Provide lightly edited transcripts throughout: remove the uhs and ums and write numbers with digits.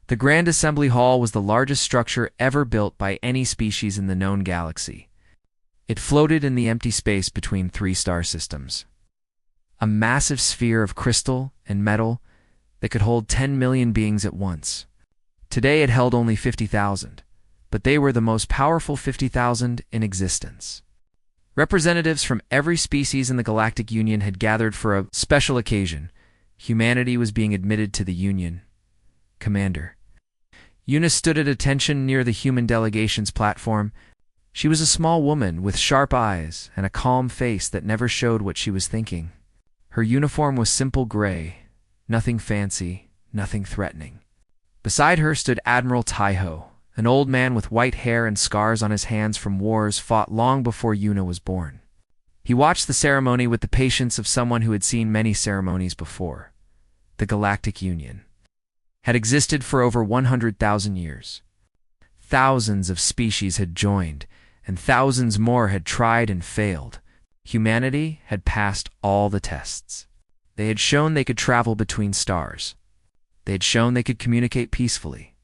The Grand Assembly Hall was the largest structure ever built by any species in the known galaxy. It floated in the empty space between three star systems. A massive sphere of crystal and metal that could hold 10 million beings at once. Today it held only 50,000, but they were the most powerful 50,000 in existence. Representatives from every species in the Galactic Union had gathered for a special occasion. Humanity was being admitted to the Union. Commander. Una stood at attention near the human delegation's platform. She was a small woman with sharp eyes and a calm face that never showed what she was thinking. Her uniform was simple gray, nothing fancy, nothing threatening. Beside her stood Admiral Taiho, an old man with white hair and scars on his hands from wars fought long before Una was born. He watched the ceremony with the patience of someone who had seen many ceremonies before. The Galactic Union had existed for over 100,000 years. Thousands of species had joined, and thousands more had tried and failed. Humanity had passed all the tests. They had shown they could travel between stars. They had shown they could communicate peacefully.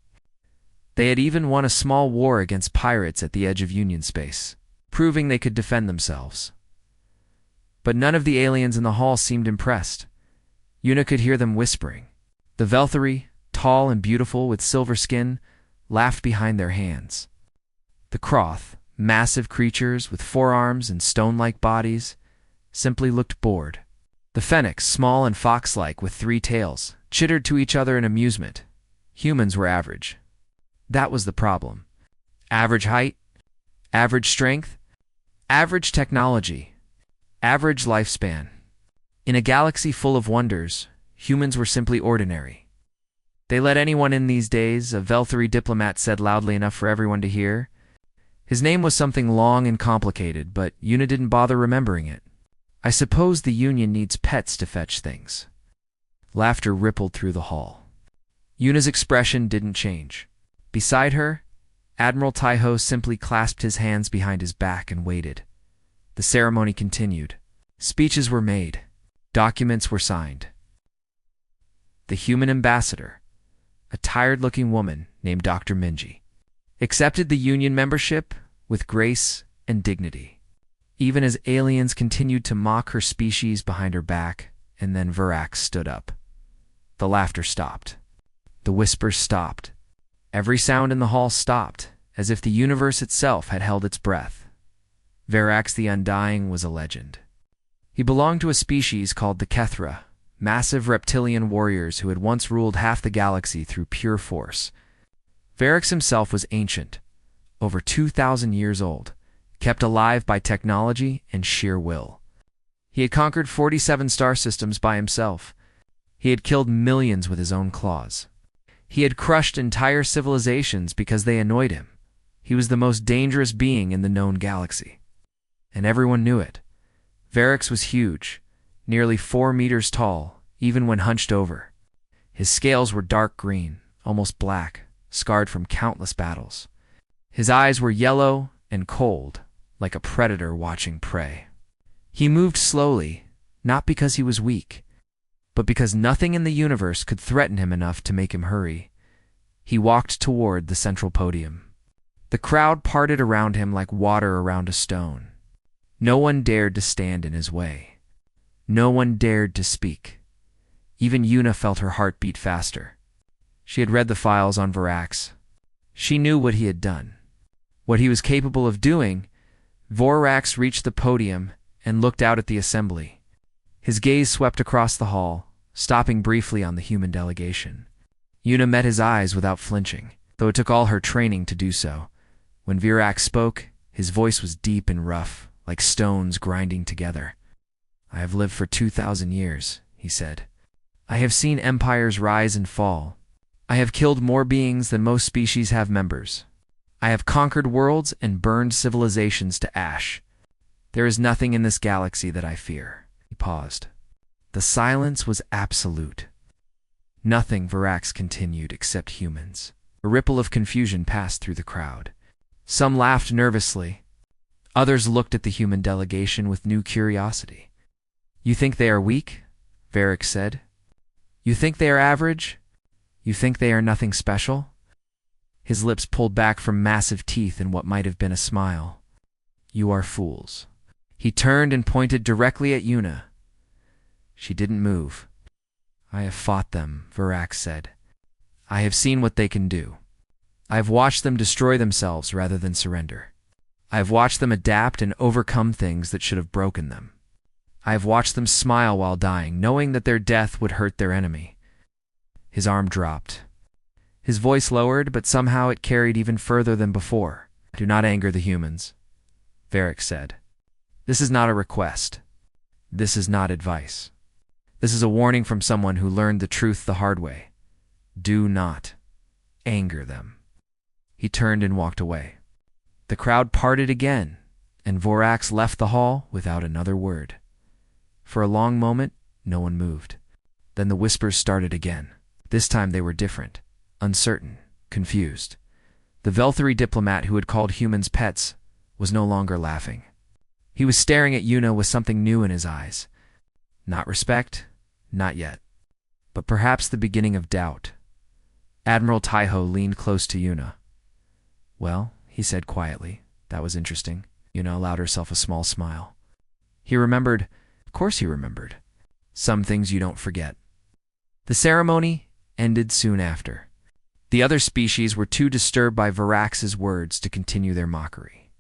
They had even won a small war against pirates at the edge of Union space, proving they could defend themselves. But none of the aliens in the hall seemed impressed. Una could hear them whispering. The Velthari, tall and beautiful with silver skin, laughed behind their hands. The Kroth, massive creatures with forearms and stone-like bodies, simply looked bored. The Phoenix, small and fox-like with three tails, chittered to each other in amusement. Humans were average. That was the problem. Average height, average strength, average technology, average lifespan. In a galaxy full of wonders, humans were simply ordinary. They let anyone in these days, a Velthari diplomat said loudly enough for everyone to hear. His name was something long and complicated, but Una didn't bother remembering it. I suppose the Union needs pets to fetch things. Laughter rippled through the hall. Una's expression didn't change. Beside her, Admiral Taiho simply clasped his hands behind his back and waited. The ceremony continued. Speeches were made. Documents were signed. The human ambassador, a tired-looking woman named Dr. Minji, accepted the Union membership with grace and dignity, even as aliens continued to mock her species behind her back, and then Verax stood up. The laughter stopped. The whispers stopped. Every sound in the hall stopped, as if the universe itself had held its breath. Verax the Undying was a legend. He belonged to a species called the Kethra, massive reptilian warriors who had once ruled half the galaxy through pure force. Verax himself was ancient, over 2,000 years old, kept alive by technology and sheer will. He had conquered 47 star systems by himself. He had killed millions with his own claws. He had crushed entire civilizations because they annoyed him. He was the most dangerous being in the known galaxy. And everyone knew it. Verax was huge, nearly 4 meters tall, even when hunched over. His scales were dark green, almost black, scarred from countless battles. His eyes were yellow and cold, like a predator watching prey. He moved slowly, not because he was weak, but because nothing in the universe could threaten him enough to make him hurry. He walked toward the central podium. The crowd parted around him like water around a stone. No one dared to stand in his way. No one dared to speak. Even Una felt her heart beat faster. She had read the files on Verax. She knew what he had done, what he was capable of doing. Verax reached the podium and looked out at the assembly. His gaze swept across the hall, stopping briefly on the human delegation. Una met his eyes without flinching, though it took all her training to do so. When Verax spoke, his voice was deep and rough, like stones grinding together. "I have lived for 2,000 years," he said. "I have seen empires rise and fall. I have killed more beings than most species have members. I have conquered worlds and burned civilizations to ash. There is nothing in this galaxy that I fear." He paused. The silence was absolute. "Nothing," Verax continued, "except humans." A ripple of confusion passed through the crowd. Some laughed nervously. Others looked at the human delegation with new curiosity. "You think they are weak?" Verax said. "You think they are average? You think they are nothing special? His lips pulled back from massive teeth in what might have been a smile. You are fools. He turned and pointed directly at Yuna. She didn't move. I have fought them, Virax said. I have seen what they can do. I have watched them destroy themselves rather than surrender. I have watched them adapt and overcome things that should have broken them. I have watched them smile while dying, knowing that their death would hurt their enemy. His arm dropped. His voice lowered, but somehow it carried even further than before. Do not anger the humans, Varric said. This is not a request. This is not advice. This is a warning from someone who learned the truth the hard way. Do not anger them. He turned and walked away. The crowd parted again, and Vorax left the hall without another word. For a long moment, no one moved. Then the whispers started again. This time they were different, uncertain, confused. The Velthari diplomat who had called humans pets was no longer laughing. He was staring at Yuna with something new in his eyes. Not respect, not yet, but perhaps the beginning of doubt. Admiral Taiho leaned close to Yuna. Well, he said quietly, that was interesting. Yuna allowed herself a small smile. He remembered, of course he remembered. Some things you don't forget. The ceremony ended soon after. The other species were too disturbed by Virax's words to continue their mockery.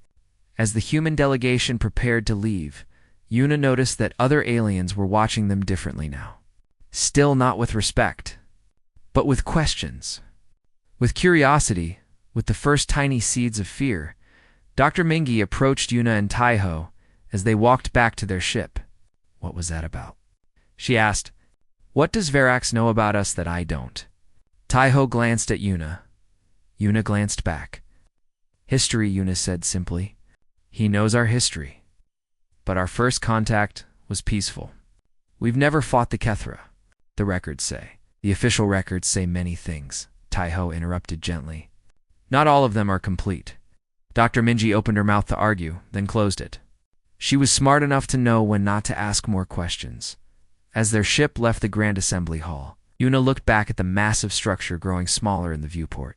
As the human delegation prepared to leave, Yuna noticed that other aliens were watching them differently now. Still not with respect, but with questions. With curiosity, with the first tiny seeds of fear, Dr. Mingi approached Yuna and Taiho as they walked back to their ship. What was that about? She asked, What does Verax know about us that I don't? Taiho glanced at Yuna. Yuna glanced back. History, Yuna said simply. He knows our history. But our first contact was peaceful. We've never fought the Kethra, the records say. The official records say many things, Taiho interrupted gently. Not all of them are complete. Dr. Minji opened her mouth to argue, then closed it. She was smart enough to know when not to ask more questions. As their ship left the Grand Assembly Hall, Yuna looked back at the massive structure growing smaller in the viewport.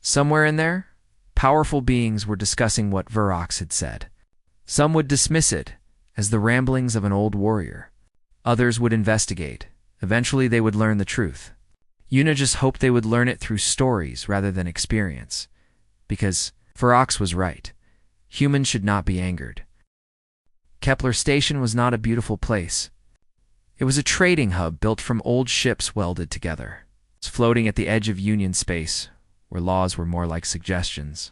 Somewhere in there, powerful beings were discussing what Virax had said. Some would dismiss it as the ramblings of an old warrior. Others would investigate. Eventually they would learn the truth. Yuna just hoped they would learn it through stories rather than experience. Because Virax was right. Humans should not be angered. Kepler Station was not a beautiful place. It was a trading hub built from old ships welded together. It's floating at the edge of Union space, where laws were more like suggestions.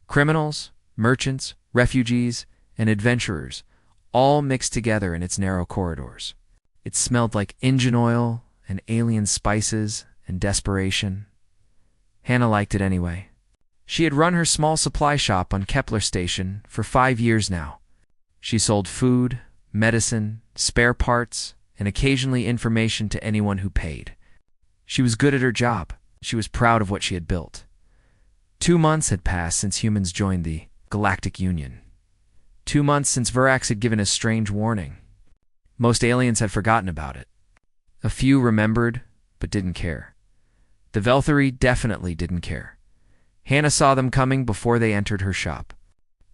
Criminals, merchants, refugees, and adventurers all mixed together in its narrow corridors. It smelled like engine oil and alien spices and desperation. Hannah liked it anyway. She had run her small supply shop on Kepler Station for 5 years now. She sold food, medicine, spare parts, and occasionally information to anyone who paid. She was good at her job. She was proud of what she had built. 2 months had passed since humans joined the Galactic Union. 2 months since Virax had given a strange warning. Most aliens had forgotten about it. A few remembered, but didn't care. The Velthari definitely didn't care. Hannah saw them coming before they entered her shop.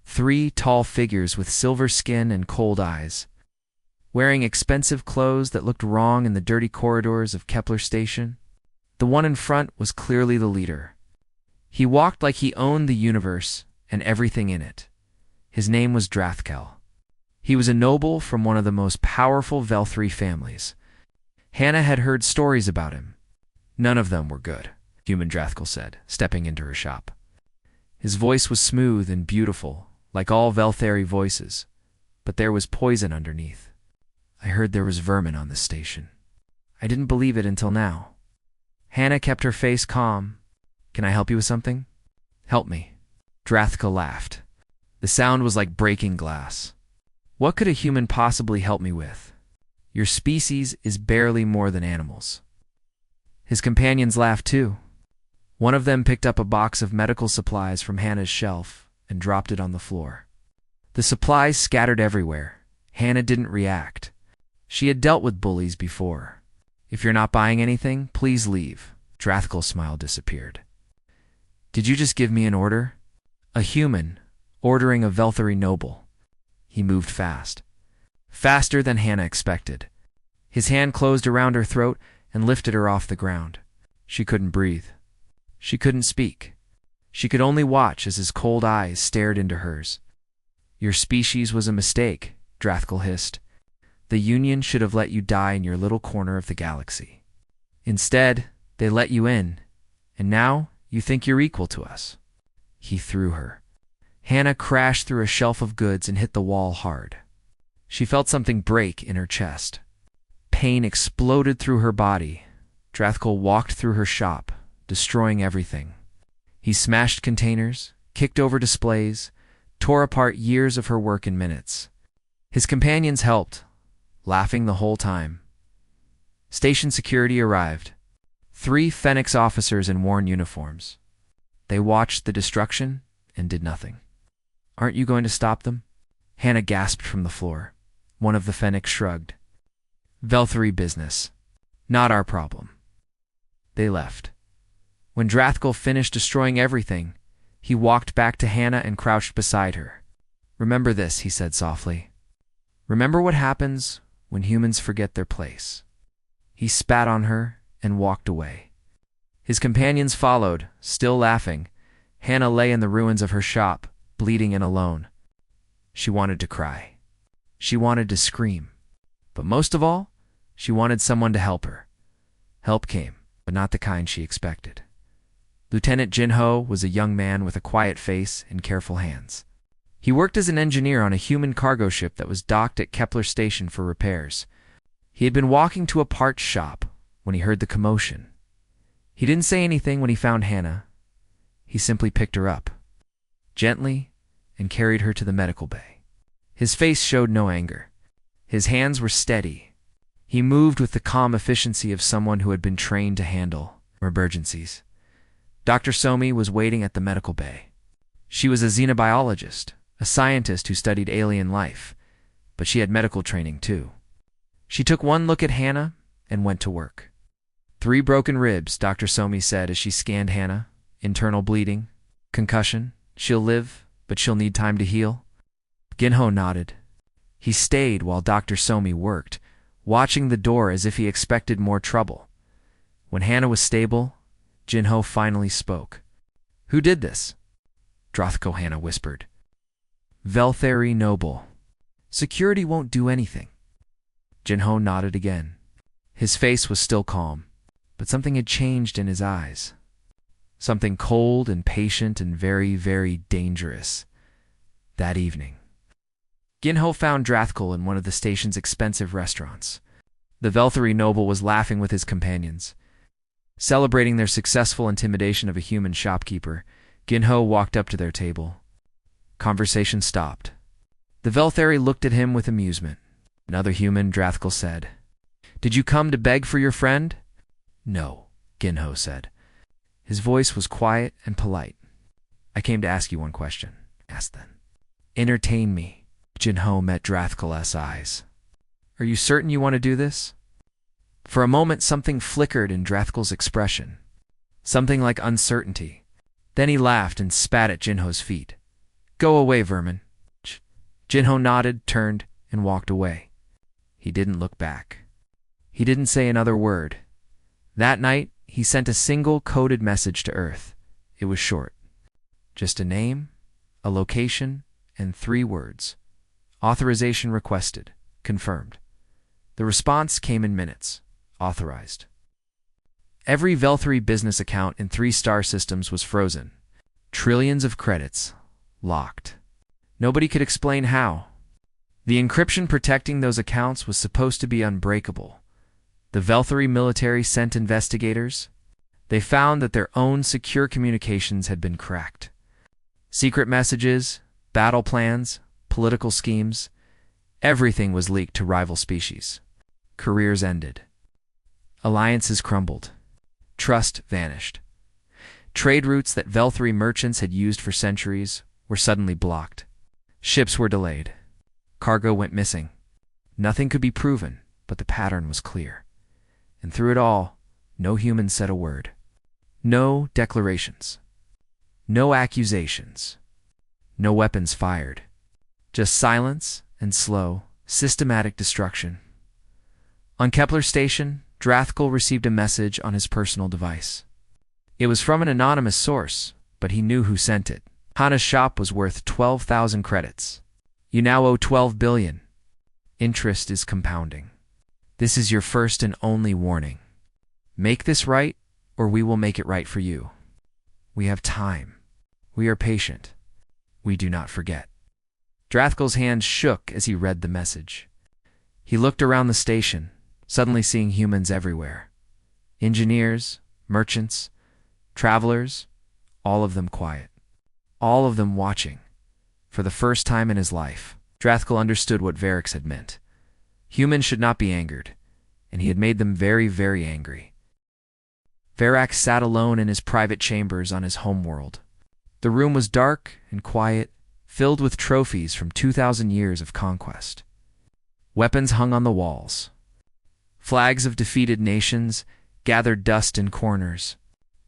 3 tall figures with silver skin and cold eyes, wearing expensive clothes that looked wrong in the dirty corridors of Kepler Station. The one in front was clearly the leader. He walked like he owned the universe and everything in it. His name was Drathkel. He was a noble from one of the most powerful Velthari families. Hannah had heard stories about him. None of them were good, Human Drathkel said, stepping into her shop. His voice was smooth and beautiful, like all Velthari voices, but there was poison underneath. I heard there was vermin on this station. I didn't believe it until now. Hannah kept her face calm. Can I help you with something? Help me. Drathkel laughed. The sound was like breaking glass. What could a human possibly help me with? Your species is barely more than animals. His companions laughed too. One of them picked up a box of medical supplies from Hannah's shelf and dropped it on the floor. The supplies scattered everywhere. Hannah didn't react. She had dealt with bullies before. If you're not buying anything, please leave, Drathkal's smile disappeared. Did you just give me an order? A human, ordering a Velthari noble. He moved fast. Faster than Hannah expected. His hand closed around her throat and lifted her off the ground. She couldn't breathe. She couldn't speak. She could only watch as his cold eyes stared into hers. Your species was a mistake, Drathkal hissed. The Union should have let you die in your little corner of the galaxy. Instead, they let you in, and now you think you're equal to us. He threw her. Hannah crashed through a shelf of goods and hit the wall hard. She felt something break in her chest. Pain exploded through her body. Drathkal walked through her shop, destroying everything. He smashed containers, kicked over displays, tore apart years of her work in minutes. His companions helped, laughing the whole time. Station security arrived. 3 Phoenix officers in worn uniforms. They watched the destruction and did nothing. Aren't you going to stop them? Hannah gasped from the floor. One of the Phoenix shrugged. Velthari business. Not our problem. They left. When Drathkal finished destroying everything, he walked back to Hannah and crouched beside her. Remember this, he said softly. Remember what happens when humans forget their place. He spat on her and walked away. His companions followed, still laughing. Hannah lay in the ruins of her shop, bleeding and alone. She wanted to cry. She wanted to scream. But most of all, she wanted someone to help her. Help came, but not the kind she expected. Lieutenant Jinho was a young man with a quiet face and careful hands. He worked as an engineer on a human cargo ship that was docked at Kepler Station for repairs. He had been walking to a parts shop when he heard the commotion. He didn't say anything when he found Hannah. He simply picked her up, gently, and carried her to the medical bay. His face showed no anger. His hands were steady. He moved with the calm efficiency of someone who had been trained to handle emergencies. Dr. Somi was waiting at the medical bay. She was a xenobiologist, a scientist who studied alien life, but she had medical training too. She took one look at Hannah and went to work. 3 broken ribs, Dr. Somi said as she scanned Hannah. Internal bleeding, concussion. She'll live, but she'll need time to heal. Ginho nodded. He stayed while Dr. Somi worked, watching the door as if he expected more trouble. When Hannah was stable, Jinho finally spoke. Who did this? Drathkal, Hannah whispered. Velthari noble. Security won't do anything. Jinho nodded again. His face was still calm, but something had changed in his eyes. Something cold and patient and very, very dangerous. That evening, Ginho found Drathkal in one of the station's expensive restaurants. The Velthari noble was laughing with his companions. Celebrating their successful intimidation of a human shopkeeper, Ginho walked up to their table. Conversation stopped. The Velthari looked at him with amusement. Another human, Drathkal said. Did you come to beg for your friend? No, Ginho said. His voice was quiet and polite. I came to ask you one question. Ask then. Entertain me. Jinho met Drathkal's eyes. Are you certain you want to do this? For a moment something flickered in Drathkal's expression. Something like uncertainty. Then he laughed and spat at Jinho's feet. Go away, vermin. Jinho nodded, turned, and walked away. He didn't look back. He didn't say another word. That night, he sent a single coded message to Earth. It was short. Just a name, a location, and 3 words. Authorization requested. Confirmed. The response came in minutes. Authorized. Every Velthari business account in 3 star systems was frozen. Trillions of credits. Locked. Nobody could explain how. The encryption protecting those accounts was supposed to be unbreakable. The Velthari military sent investigators. They found that their own secure communications had been cracked. Secret messages, battle plans, political schemes, everything was leaked to rival species. Careers ended. Alliances crumbled. Trust vanished. Trade routes that Velthari merchants had used for centuries were suddenly blocked. Ships were delayed. Cargo went missing. Nothing could be proven, but the pattern was clear. And through it all, no human said a word. No declarations. No accusations. No weapons fired. Just silence and slow, systematic destruction. On Kepler Station, Drathkal received a message on his personal device. It was from an anonymous source, but he knew who sent it. Hana's shop was worth 12,000 credits. You now owe 12 billion. Interest is compounding. This is your first and only warning. Make this right, or we will make it right for you. We have time. We are patient. We do not forget. Drathkal's hands shook as he read the message. He looked around the station, suddenly seeing humans everywhere. Engineers, merchants, travelers, all of them quiet. All of them watching. For the first time in his life, Drathkal understood what Varix had meant. Humans should not be angered, and he had made them very, very angry. Verax sat alone in his private chambers on his homeworld. The room was dark and quiet, filled with trophies from 2,000 years of conquest. Weapons hung on the walls. Flags of defeated nations gathered dust in corners.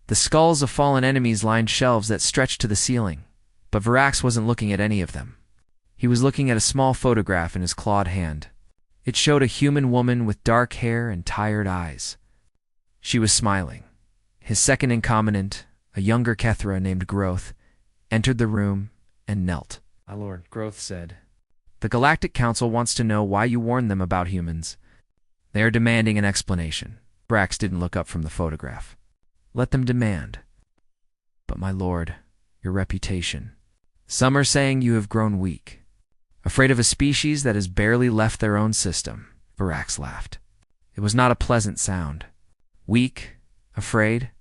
The skulls of fallen enemies lined shelves that stretched to the ceiling, but Verax wasn't looking at any of them. He was looking at a small photograph in his clawed hand. It showed a human woman with dark hair and tired eyes. She was smiling. His second incommandant, a younger Kethra named Growth, entered the room and knelt. "My lord," Growth said, "the Galactic Council wants to know why you warned them about humans. They are demanding an explanation." Verax didn't look up from the photograph. "Let them demand." "But my lord, your reputation. Some are saying you have grown weak. Afraid of a species that has barely left their own system." Verax laughed. It was not a pleasant sound. Weak, afraid.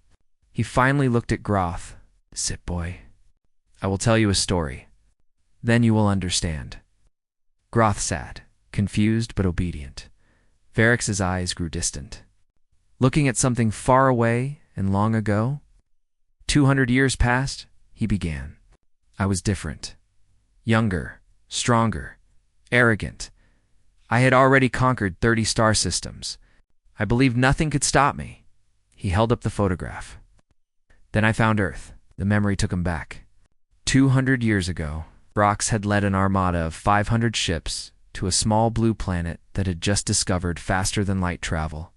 He finally looked at Groth. "Sit, boy. I will tell you a story. Then you will understand." Groth sat, confused but obedient. Varix's eyes grew distant. Looking at something far away and long ago? 200 years passed, he began. "I was different. Younger, stronger, arrogant. I had already conquered 30 star systems. I believed nothing could stop me." He held up the photograph. "Then I found Earth." The memory took him back. 200 years ago, Brox had led an armada of 500 ships to a small blue planet that had just discovered faster-than-light travel.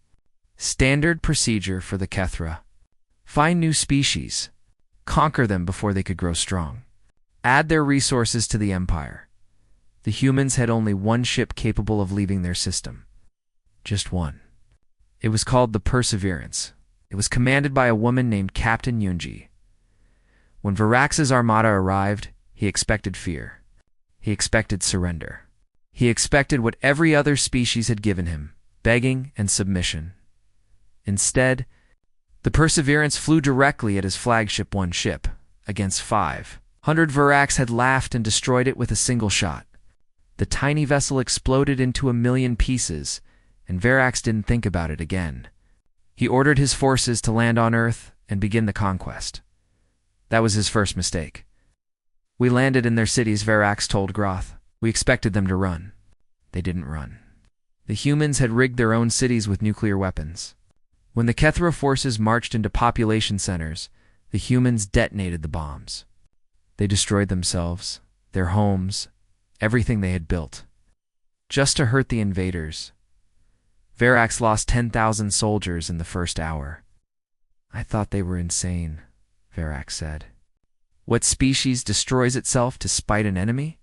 Standard procedure for the Kethra. Find new species. Conquer them before they could grow strong. Add their resources to the Empire. The humans had only one ship capable of leaving their system. Just one. It was called the Perseverance. It was commanded by a woman named Captain Yunji. When Verax's armada arrived, he expected fear. He expected surrender. He expected what every other species had given him, begging and submission. Instead, the Perseverance flew directly at his flagship one ship, against 500. Verax had laughed and destroyed it with a single shot. The tiny vessel exploded into 1,000,000 pieces, and Verax didn't think about it again. He ordered his forces to land on Earth and begin the conquest. That was his first mistake. "We landed in their cities," Verax told Groth. "We expected them to run. They didn't run. The humans had rigged their own cities with nuclear weapons. When the Kethra forces marched into population centers, the humans detonated the bombs. They destroyed themselves, their homes, everything they had built. Just to hurt the invaders. Verax lost 10,000 soldiers in the first hour." "I thought they were insane," Verax said. "What species destroys itself to spite an enemy?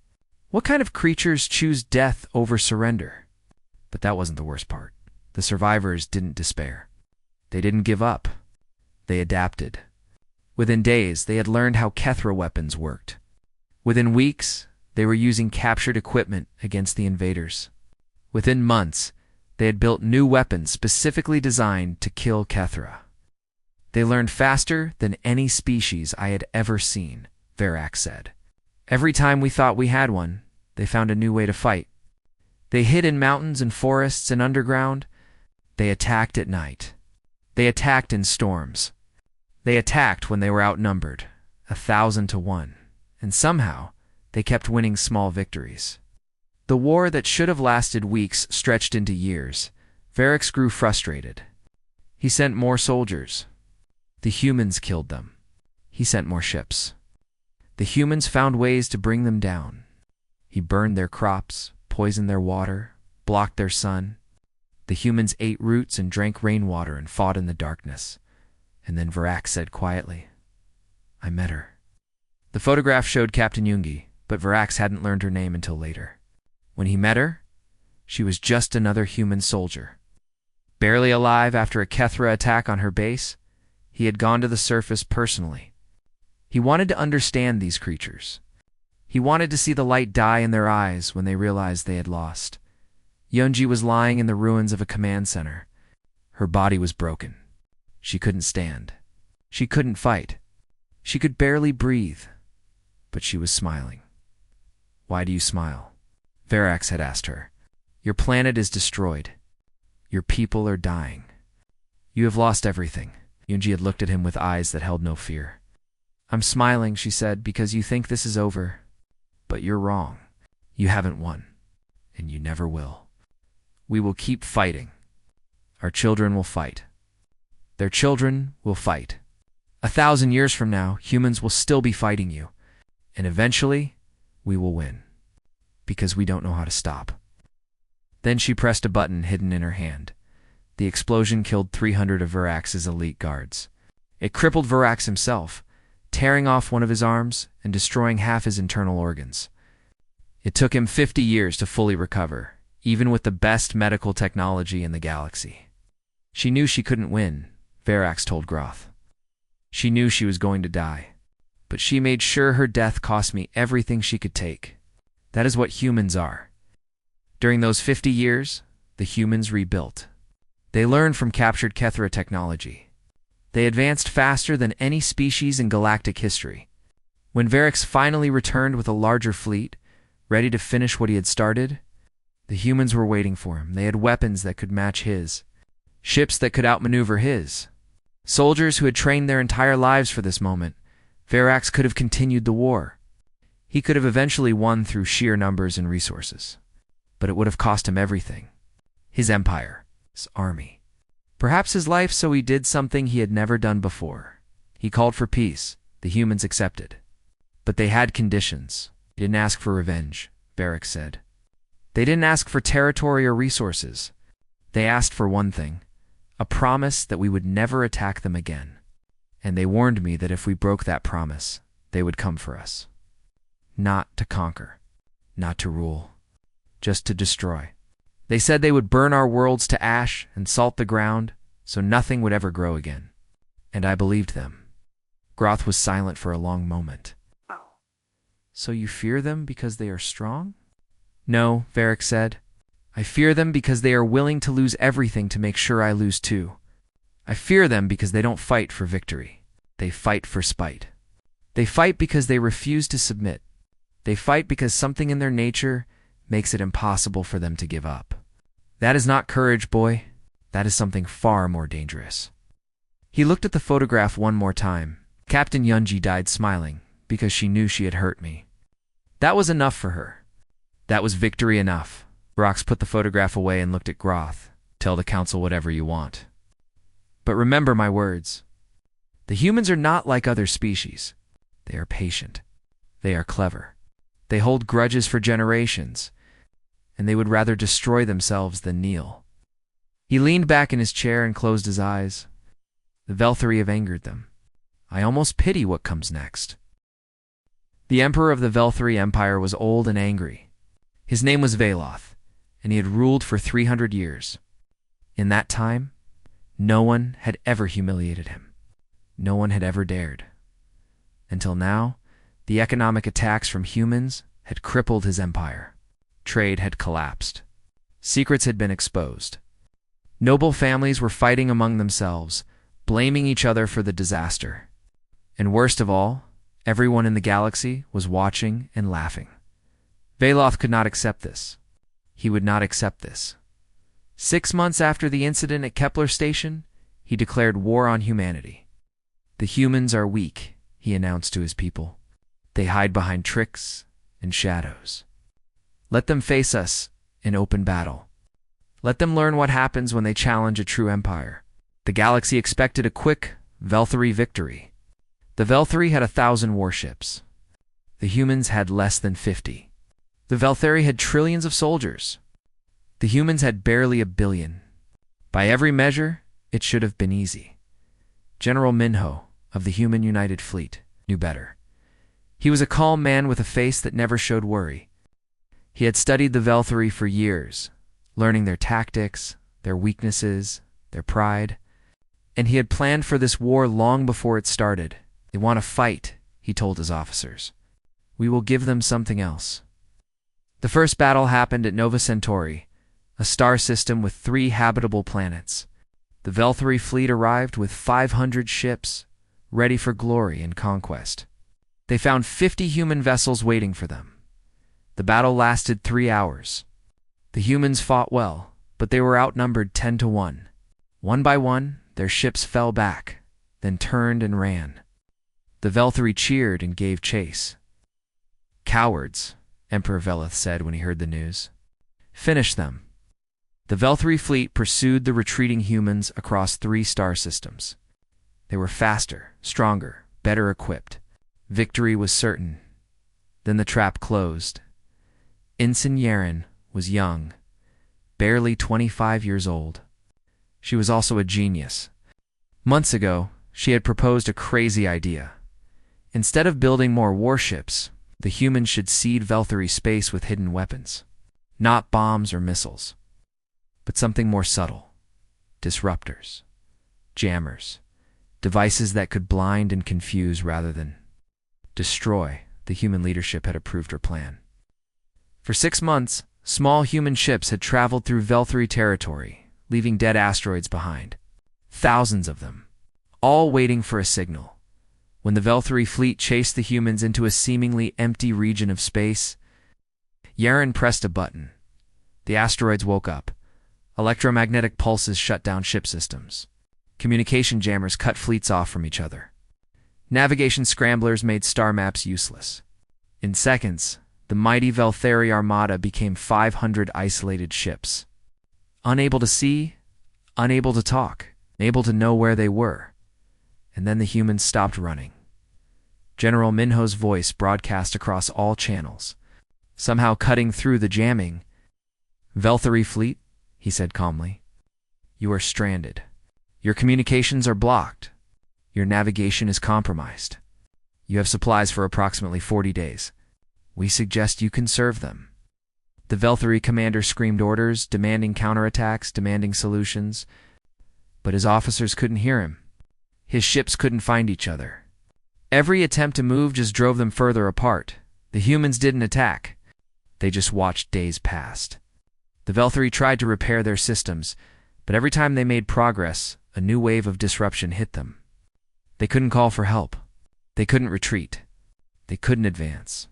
What kind of creatures choose death over surrender?" But that wasn't the worst part. The survivors didn't despair. They didn't give up. They adapted. Within days, they had learned how Kethra weapons worked. Within weeks, they were using captured equipment against the invaders. Within months, they had built new weapons specifically designed to kill Kethra. "They learned faster than any species I had ever seen," Verax said. "Every time we thought we had one, they found a new way to fight. They hid in mountains and forests and underground. They attacked at night. They attacked in storms. They attacked when they were outnumbered, 1,000 to 1, and somehow they kept winning small victories. The war that should have lasted weeks stretched into years. Verax grew frustrated. He sent more soldiers. The humans killed them. He sent more ships. The humans found ways to bring them down. He burned their crops, poisoned their water, blocked their sun. The humans ate roots and drank rainwater and fought in the darkness. And then Verax said quietly, "I met her." The photograph showed Captain Yungi, but Verax hadn't learned her name until later. When he met her, she was just another human soldier. Barely alive after a Kethra attack on her base, he had gone to the surface personally. He wanted to understand these creatures. He wanted to see the light die in their eyes when they realized they had lost. Yunji was lying in the ruins of a command center. Her body was broken. She couldn't stand. She couldn't fight. She could barely breathe. But she was smiling. "Why do you smile?" Verax had asked her. "Your planet is destroyed. Your people are dying. You have lost everything." Yunji had looked at him with eyes that held no fear. "I'm smiling," she said, "because you think this is over. But you're wrong. You haven't won. And you never will. We will keep fighting. Our children will fight. Their children will fight. 1,000 years from now, humans will still be fighting you. And eventually, we will win. Because we don't know how to stop." Then she pressed a button hidden in her hand. The explosion killed 300 of Verax's elite guards. It crippled Verax himself, tearing off one of his arms and destroying half his internal organs. It took him 50 years to fully recover, even with the best medical technology in the galaxy. She knew she couldn't win, Verax told Groth. She knew she was going to die, but she made sure her death cost me everything she could take. That is what humans are. During those 50 years, the humans rebuilt. They learned from captured Kethra technology. They advanced faster than any species in galactic history. When Verax finally returned with a larger fleet, ready to finish what he had started, the humans were waiting for him. They had weapons that could match his, ships that could outmaneuver his. Soldiers who had trained their entire lives for this moment. Verax could have continued the war. He could have eventually won through sheer numbers and resources. But it would have cost him everything. His empire, his army. Perhaps his life, so he did something he had never done before. He called for peace. The humans accepted. But they had conditions. They didn't ask for revenge, Verax said. They didn't ask for territory or resources. They asked for one thing, a promise that we would never attack them again. And they warned me that if we broke that promise, they would come for us. Not to conquer, not to rule, just to destroy. They said they would burn our worlds to ash and salt the ground so nothing would ever grow again. And I believed them. Groth was silent for a long moment. So you fear them because they are strong? No, Verax said. I fear them because they are willing to lose everything to make sure I lose too. I fear them because they don't fight for victory. They fight for spite. They fight because they refuse to submit. They fight because something in their nature makes it impossible for them to give up. That is not courage, boy. That is something far more dangerous. He looked at the photograph one more time. Captain Yunji died smiling because she knew she had hurt me. That was enough for her. That was victory enough. Verax put the photograph away and looked at Groth. Tell the council whatever you want. But remember my words. The humans are not like other species. They are patient. They are clever. They hold grudges for generations, and they would rather destroy themselves than kneel. He leaned back in his chair and closed his eyes. The Velthari have angered them. I almost pity what comes next. The emperor of the Velthari Empire was old and angry. His name was Veloth, and he had ruled for 300 years. In that time, no one had ever humiliated him. No one had ever dared. Until now, the economic attacks from humans had crippled his empire. Trade had collapsed. Secrets had been exposed. Noble families were fighting among themselves, blaming each other for the disaster. And worst of all, everyone in the galaxy was watching and laughing. Veloth could not accept this. He would not accept this. 6 months after the incident at Kepler Station, he declared war on humanity. The humans are weak, he announced to his people. They hide behind tricks and shadows. Let them face us in open battle. Let them learn what happens when they challenge a true empire. The galaxy expected a quick, Velthari victory. The Velthari had 1,000 warships. The humans had less than 50. The Velthari had trillions of soldiers. The humans had barely 1 billion. By every measure, it should have been easy. General Minho, of the Human United Fleet, knew better. He was a calm man with a face that never showed worry. He had studied the Velthari for years, learning their tactics, their weaknesses, their pride, and he had planned for this war long before it started. They want to fight, he told his officers. We will give them something else. The first battle happened at Nova Centauri, a star system with 3 habitable planets. The Velthari fleet arrived with 500 ships, ready for glory and conquest. They found 50 human vessels waiting for them. The battle lasted 3 hours. The humans fought well, but they were outnumbered 10 to 1. One by one, their ships fell back, then turned and ran. The Velthari cheered and gave chase. Cowards, Emperor Velith said when he heard the news. Finish them. The Velthari fleet pursued the retreating humans across 3 star systems. They were faster, stronger, better equipped. Victory was certain. Then the trap closed. Ensign Yaren was young, barely 25 years old. She was also a genius. Months ago, she had proposed a crazy idea. Instead of building more warships, the humans should seed Velthari space with hidden weapons. Not bombs or missiles, but something more subtle. Disruptors, jammers, devices that could blind and confuse rather than destroy. The human leadership had approved her plan. For 6 months, small human ships had traveled through Velthari territory, leaving dead asteroids behind. Thousands of them, all waiting for a signal. When the Velthari fleet chased the humans into a seemingly empty region of space, Yaren pressed a button. The asteroids woke up. Electromagnetic pulses shut down ship systems. Communication jammers cut fleets off from each other. Navigation scramblers made star maps useless. In seconds, the mighty Velthari armada became 500 isolated ships. Unable to see, unable to talk, unable to know where they were. And then the humans stopped running. General Minho's voice broadcast across all channels, somehow cutting through the jamming. Velthari fleet, he said calmly. You are stranded. Your communications are blocked. Your navigation is compromised. You have supplies for approximately 40 days. We suggest you conserve them. The Velthari commander screamed orders, demanding counterattacks, demanding solutions. But his officers couldn't hear him. His ships couldn't find each other. Every attempt to move just drove them further apart. The humans didn't attack. They just watched days pass. The Velthari tried to repair their systems, but every time they made progress, a new wave of disruption hit them. They couldn't call for help. They couldn't retreat. They couldn't advance.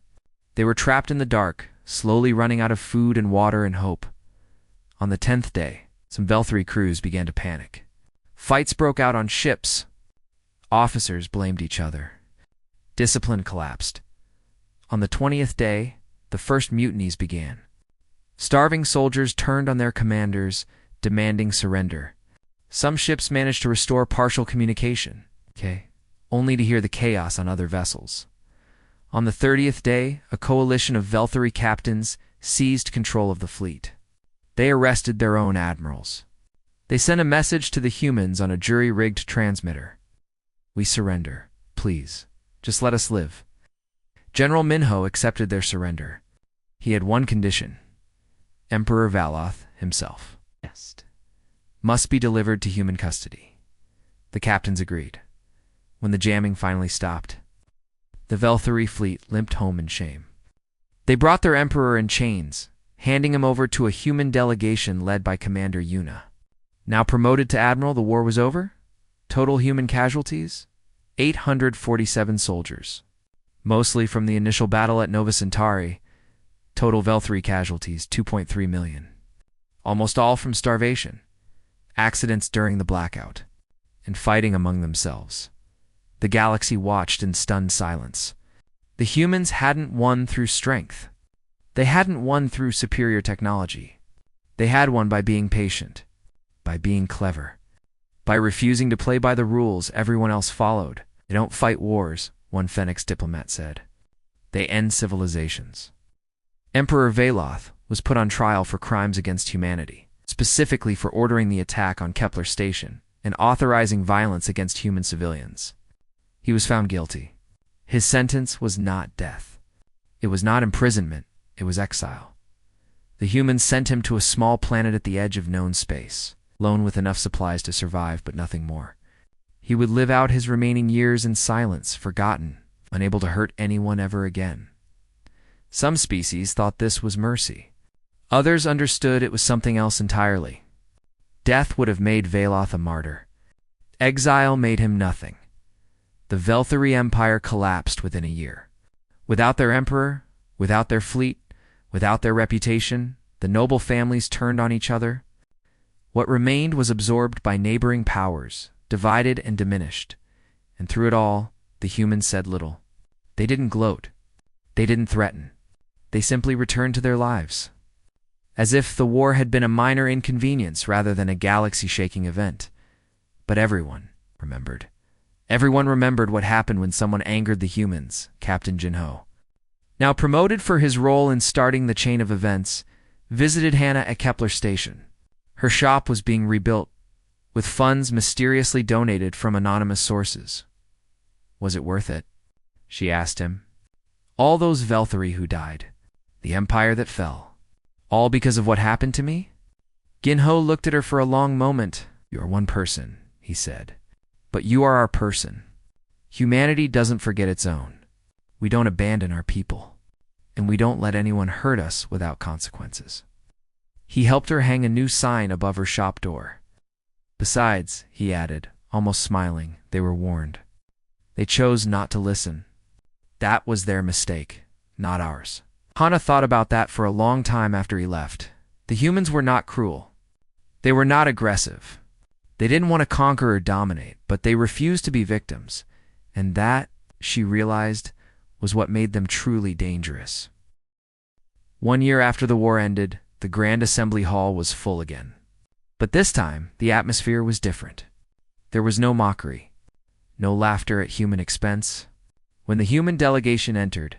They were trapped in the dark, slowly running out of food and water and hope. On the 10th day, some Velthari crews began to panic. Fights broke out on ships. Officers blamed each other. Discipline collapsed. On the 20th day, the first mutinies began. Starving soldiers turned on their commanders, demanding surrender. Some ships managed to restore partial communication, only to hear the chaos on other vessels. On the 30th day, a coalition of Velthari captains seized control of the fleet. They arrested their own admirals. They sent a message to the humans on a jury-rigged transmitter. We surrender, please. Just let us live. General Minho accepted their surrender. He had one condition. Emperor Valoth himself must be delivered to human custody. The captains agreed. When the jamming finally stopped, the Velthari fleet limped home in shame. They brought their emperor in chains, handing him over to a human delegation led by Commander Yuna. Now promoted to admiral, the war was over. Total human casualties? 847 soldiers. Mostly from the initial battle at Nova Centauri. Total Velthari casualties, 2.3 million. Almost all from starvation, accidents during the blackout, and fighting among themselves. The galaxy watched in stunned silence. The humans hadn't won through strength. They hadn't won through superior technology. They had won by being patient, by being clever, By refusing to play by the rules everyone else followed. They don't fight wars, one Phoenix diplomat said. They end civilizations. Emperor Veloth was put on trial for crimes against humanity, specifically for ordering the attack on Kepler Station and authorizing violence against human civilians. He was found guilty. His sentence was not death. It was not imprisonment, it was exile. The humans sent him to a small planet at the edge of known space, lone with enough supplies to survive but nothing more. He would live out his remaining years in silence, forgotten, unable to hurt anyone ever again. Some species thought this was mercy. Others understood it was something else entirely. Death would have made Veloth a martyr. Exile made him nothing. The Velthari Empire collapsed within a year. Without their emperor, without their fleet, without their reputation, the noble families turned on each other. What remained was absorbed by neighboring powers, divided and diminished. And through it all, the humans said little. They didn't gloat. They didn't threaten. They simply returned to their lives. As if the war had been a minor inconvenience rather than a galaxy-shaking event. But everyone remembered. Everyone remembered what happened when someone angered the humans, Captain Jinho. Now promoted for his role in starting the chain of events, visited Hannah at Kepler Station. Her shop was being rebuilt, with funds mysteriously donated from anonymous sources. Was it worth it? She asked him. All those Velthari who died, the empire that fell, all because of what happened to me? Ginho looked at her for a long moment. You are one person, he said. But you are our person. Humanity doesn't forget its own. We don't abandon our people. And we don't let anyone hurt us without consequences. He helped her hang a new sign above her shop door. Besides, he added, almost smiling, they were warned. They chose not to listen. That was their mistake, not ours. Hannah thought about that for a long time after he left. The humans were not cruel. They were not aggressive. They didn't want to conquer or dominate, but they refused to be victims. And that, she realized, was what made them truly dangerous. 1 year after the war ended, the Grand Assembly Hall was full again. But this time, the atmosphere was different. There was no mockery, no laughter at human expense. When the human delegation entered,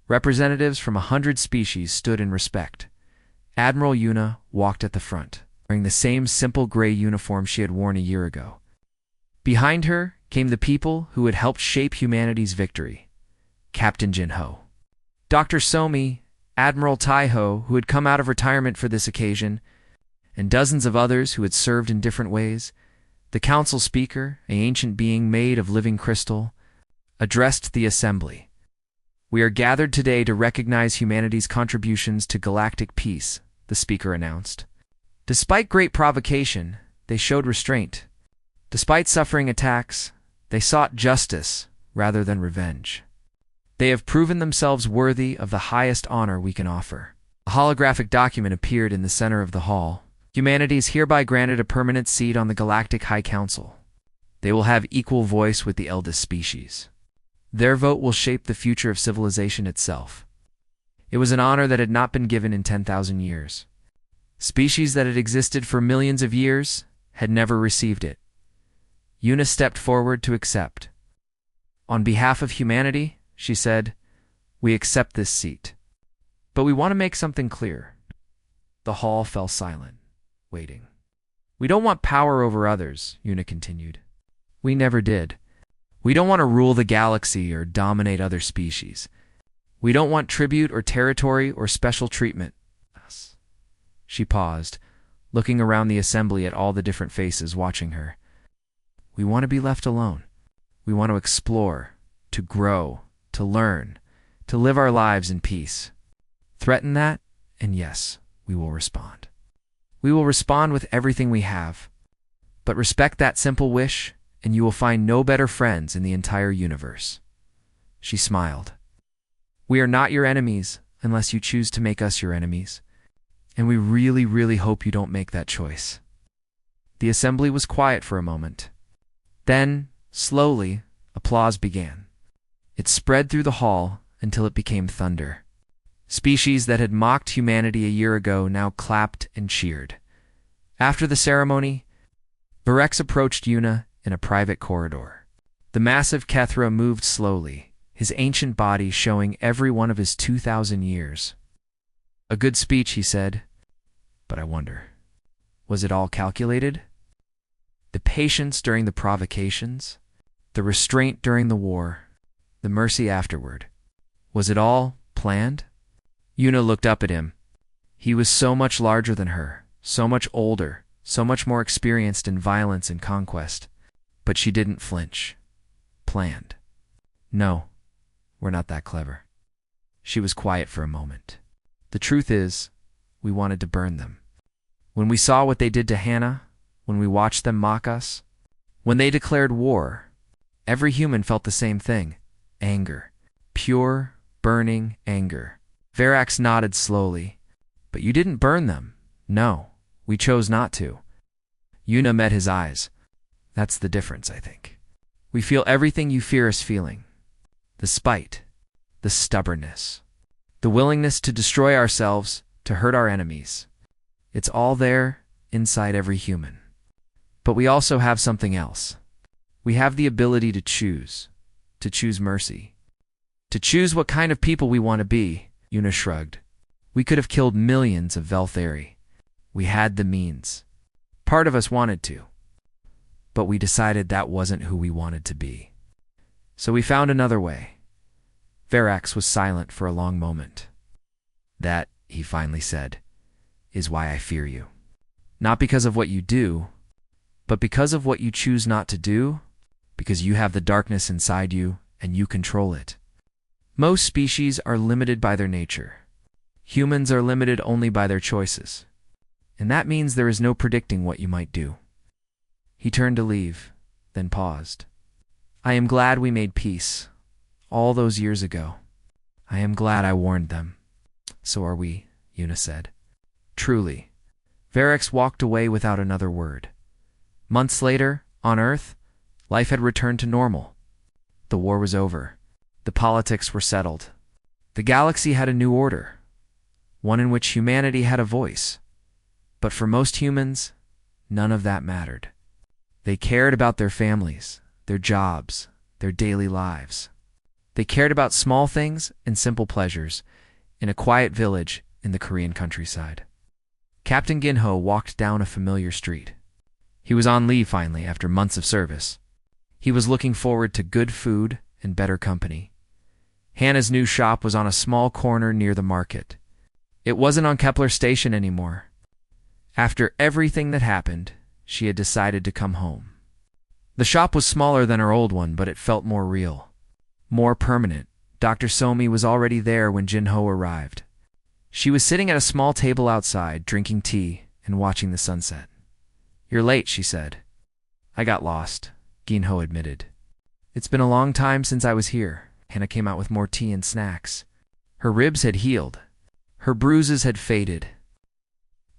representatives from 100 species stood in respect. Admiral Yuna walked at the front, wearing the same simple gray uniform she had worn a year ago. Behind her came the people who had helped shape humanity's victory. Captain Jinho, Dr. Somi, Admiral Taiho, who had come out of retirement for this occasion, and dozens of others who had served in different ways. The council speaker, an ancient being made of living crystal, addressed the assembly. We are gathered today to recognize humanity's contributions to galactic peace, the speaker announced. Despite great provocation, they showed restraint. Despite suffering attacks, they sought justice rather than revenge. They have proven themselves worthy of the highest honor we can offer. A holographic document appeared in the center of the hall. Humanity is hereby granted a permanent seat on the Galactic High Council. They will have equal voice with the eldest species. Their vote will shape the future of civilization itself. It was an honor that had not been given in 10,000 years. Species that had existed for millions of years had never received it. Yuna stepped forward to accept. On behalf of humanity, she said, we accept this seat. But we want to make something clear. The hall fell silent, waiting. We don't want power over others, Yuna continued. We never did. We don't want to rule the galaxy or dominate other species. We don't want tribute or territory or special treatment. She paused, looking around the assembly at all the different faces watching her. We want to be left alone. We want to explore, to grow, to learn, to live our lives in peace. Threaten that, and yes, we will respond. We will respond with everything we have. But respect that simple wish, and you will find no better friends in the entire universe. She smiled. We are not your enemies unless you choose to make us your enemies. And we really, really hope you don't make that choice. The assembly was quiet for a moment. Then, slowly, applause began. It spread through the hall until it became thunder. Species that had mocked humanity a year ago now clapped and cheered. After the ceremony, Varex approached Yuna in a private corridor. The massive Kethra moved slowly, his ancient body showing every one of his 2,000 years. "A good speech," he said, "but I wonder, was it all calculated? The patience during the provocations, the restraint during the war, the mercy afterward. Was it all planned?" Yuna looked up at him. He was so much larger than her, so much older, so much more experienced in violence and conquest. But she didn't flinch. Planned. "No, we're not that clever." She was quiet for a moment. "The truth is, we wanted to burn them. When we saw what they did to Hannah, when we watched them mock us, when they declared war, every human felt the same thing. Anger. Pure, burning anger." Verax nodded slowly. "But you didn't burn them." "No, we chose not to." Yuna met his eyes. "That's the difference, I think. We feel everything you fear us feeling. The spite, the stubbornness, the willingness to destroy ourselves, to hurt our enemies. It's all there inside every human. But we also have something else. We have the ability to choose mercy. To choose what kind of people we want to be." Yuna shrugged. "We could have killed millions of Velthari. We had the means. Part of us wanted to. But we decided that wasn't who we wanted to be. So we found another way." Verax was silent for a long moment. "That," he finally said, "is why I fear you. Not because of what you do, but because of what you choose not to do, because you have the darkness inside you and you control it. Most species are limited by their nature. Humans are limited only by their choices. And that means there is no predicting what you might do." He turned to leave, then paused. "I am glad we made peace, all those years ago. I am glad I warned them." "So are we," Yuna said. "Truly." Verax walked away without another word. Months later, on Earth, life had returned to normal. The war was over. The politics were settled. The galaxy had a new order, one in which humanity had a voice. But for most humans, none of that mattered. They cared about their families, their jobs, their daily lives. They cared about small things and simple pleasures in a quiet village in the Korean countryside. Captain Ginho walked down a familiar street. He was on leave finally after months of service. He was looking forward to good food and better company. Hannah's new shop was on a small corner near the market. It wasn't on Kepler Station anymore. After everything that happened, she had decided to come home. The shop was smaller than her old one, but it felt more real, more permanent. Dr. Somi was already there when Jinho arrived. She was sitting at a small table outside, drinking tea and watching the sunset. "You're late," she said. "I got lost," Ginho admitted. "It's been a long time since I was here." Hannah came out with more tea and snacks. Her ribs had healed. Her bruises had faded.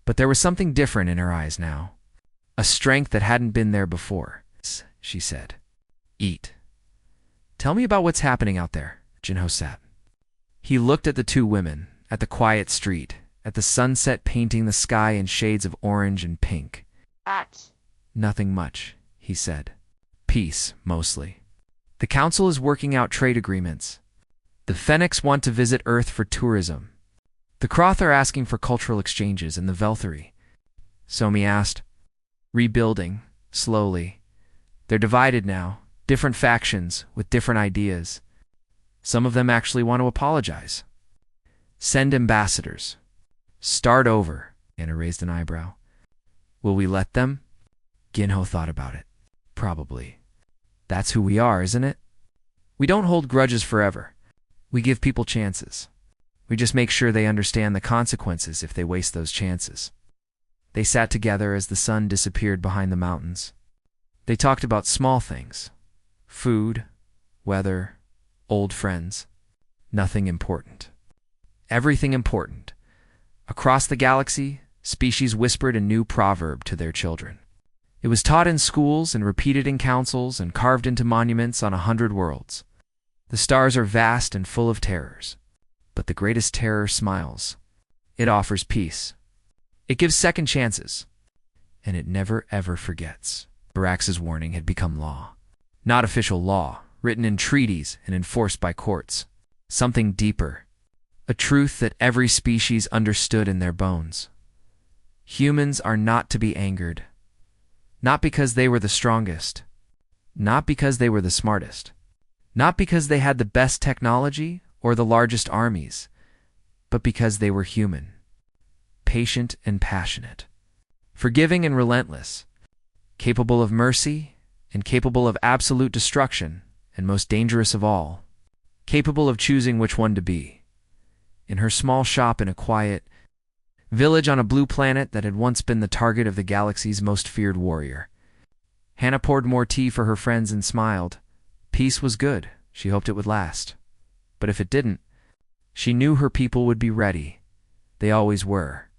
But there was something different in her eyes now. A strength that hadn't been there before. She said, "Eat. Tell me about what's happening out there." Jinho sat. He looked at the two women, at the quiet street, at the sunset painting the sky in shades of orange and pink. "Nothing much," he said. "Peace, mostly. The Council is working out trade agreements. The Fenix want to visit Earth for tourism. The Kroth are asking for cultural exchanges in the Velthari." Somi asked. "Rebuilding, slowly. They're divided now, different factions with different ideas. Some of them actually want to apologize. Send ambassadors. Start over." Anna raised an eyebrow. "Will we let them?" Ginho thought about it. "Probably. That's who we are, isn't it? We don't hold grudges forever. We give people chances. We just make sure they understand the consequences if they waste those chances." They sat together as the sun disappeared behind the mountains. They talked about small things. Food, weather, old friends. Nothing important. Everything important. Across the galaxy, species whispered a new proverb to their children. It was taught in schools and repeated in councils and carved into monuments on 100 worlds. The stars are vast and full of terrors, but the greatest terror smiles. It offers peace. It gives second chances, and it never ever forgets. Barax's warning had become law. Not official law, written in treaties and enforced by courts. Something deeper. A truth that every species understood in their bones. Humans are not to be angered. Not because they were the strongest. Not because they were the smartest. Not because they had the best technology or the largest armies, but because they were human. Patient and passionate. Forgiving and relentless. Capable of mercy and capable of absolute destruction, and most dangerous of all, capable of choosing which one to be. In her small shop in a quiet village on a blue planet that had once been the target of the galaxy's most feared warrior, Hannah poured more tea for her friends and smiled. Peace was good. She hoped it would last. But if it didn't, she knew her people would be ready. They always were.